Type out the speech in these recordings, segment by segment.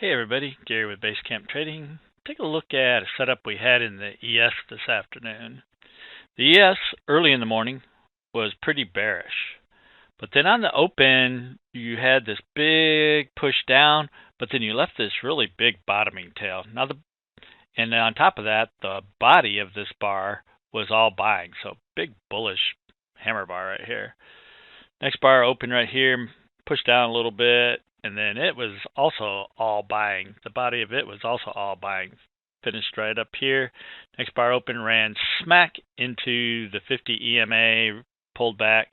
Hey everybody, Gary with Basecamp Trading. Take a look at a setup we had in the ES this afternoon. The ES early in the morning was pretty bearish, but then on the open you had this big push down, but then you left this really big bottoming tail. And on top of that, the body of this bar was all buying, so big bullish hammer bar right here. Next bar open right here, pushed down a little bit, and then it was also all buying. The body of it was also all buying. Finished right up here. Next bar open, ran smack into the 50 EMA, pulled back.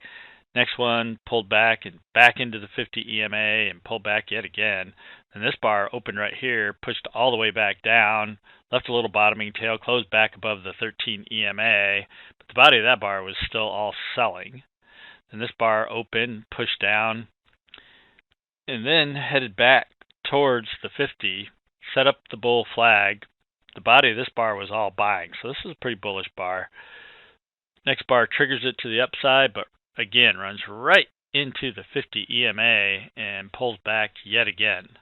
Next one pulled back and back into the 50 EMA and pulled back yet again. And this bar opened right here, pushed all the way back down, left a little bottoming tail, closed back above the 13 EMA, but the body of that bar was still all selling. And this bar opened, pushed down, and then headed back towards the 50, set up the bull flag. The body of this bar was all buying, so this is a pretty bullish bar. Next bar triggers it to the upside, but again runs right into the 50 EMA and pulls back yet again.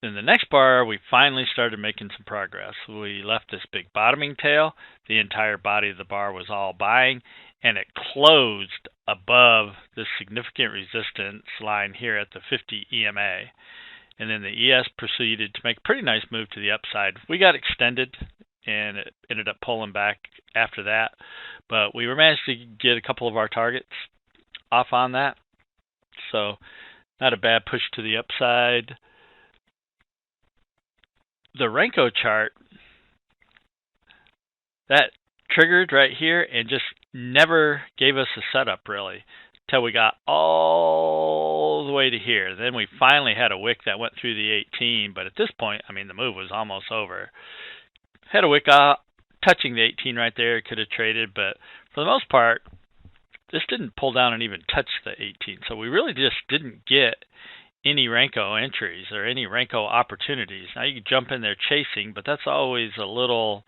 In the next bar, we finally started making some progress. We left this big bottoming tail. The entire body of the bar was all buying, and it closed above this significant resistance line here at the 50 EMA. And then the ES proceeded to make a pretty nice move to the upside. We got extended, and it ended up pulling back after that. But we managed to get a couple of our targets off on that. So not a bad push to the upside. The Renko chart, that triggered right here and just never gave us a setup really till we got all the way to here. Then we finally had a wick that went through the 18, but at this point, I mean, the move was almost over. Had a wick touching the 18 right there, could have traded, but for the most part, this didn't pull down and even touch the 18. So we really just didn't get any Renko entries or any Renko opportunities. Now you can jump in there chasing, but that's always a little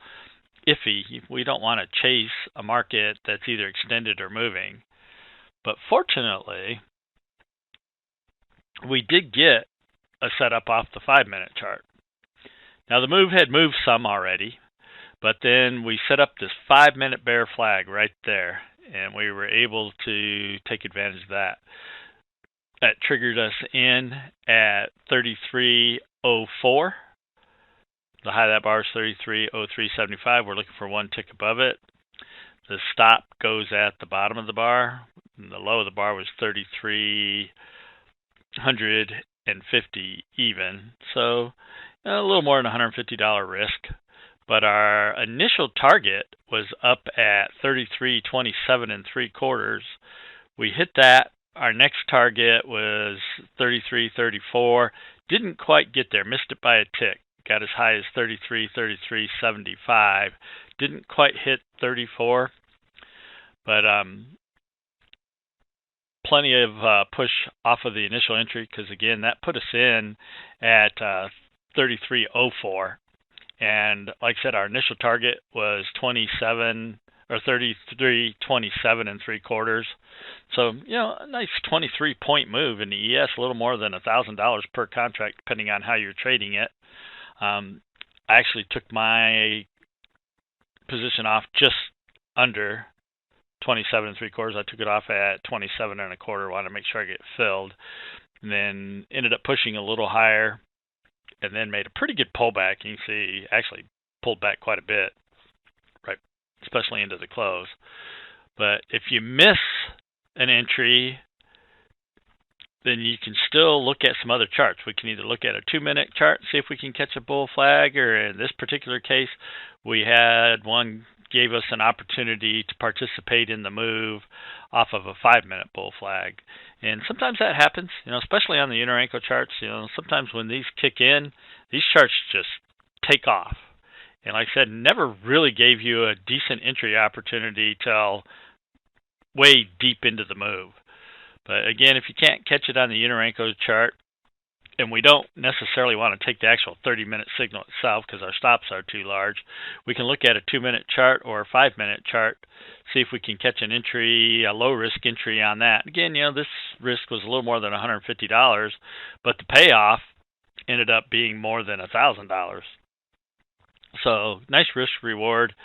iffy. We don't want to chase a market that's either extended or moving. But fortunately, we did get a setup off the 5-minute chart. Now the move had moved some already, but then we set up this 5-minute bear flag right there, and we were able to take advantage of that. That triggered us in at 33.04. The high of that bar is 33.0375. We're looking for one tick above it. The stop goes at the bottom of the bar. And the low of the bar was 3,350 even. So a little more than $150 risk. But our initial target was up at 33.27 3/4. We hit that. Our next target was 33.34. Didn't quite get there. Missed it by a tick. Got as high as 33.75. Didn't quite hit 34. But plenty of push off of the initial entry because, again, that put us in at 33.04. And like I said, our initial target was 27 or 33.27 3/4. So, a nice 23-point move in the ES, a little more than $1,000 per contract, depending on how you're trading it. I actually took my position off just under 27 3/4. I took it off at 27 1/4. Wanted to make sure I get filled, and then ended up pushing a little higher, and then made a pretty good pullback. You can see actually pulled back quite a bit, right, especially into the close. But if you miss an entry, then you can still look at some other charts. We can either look at a 2-minute chart, see if we can catch a bull flag, or in this particular case, we had one gave us an opportunity to participate in the move off of a 5-minute bull flag. And sometimes that happens, especially on the Renko charts. Sometimes when these kick in, these charts just take off. And like I said, never really gave you a decent entry opportunity till way deep into the move. But again, if you can't catch it on the Renko chart, and we don't necessarily want to take the actual 30-minute signal itself because our stops are too large, we can look at a 2-minute chart or a 5-minute chart, see if we can catch an entry, a low-risk entry on that. Again, this risk was a little more than $150, but the payoff ended up being more than $1,000. So nice risk reward.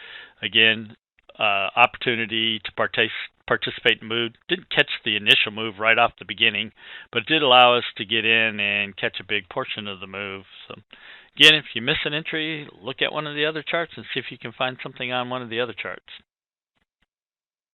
Again, opportunity to participate in the move. Didn't catch the initial move right off the beginning, but it did allow us to get in and catch a big portion of the move. So again, if you miss an entry, look at one of the other charts and see if you can find something on one of the other charts.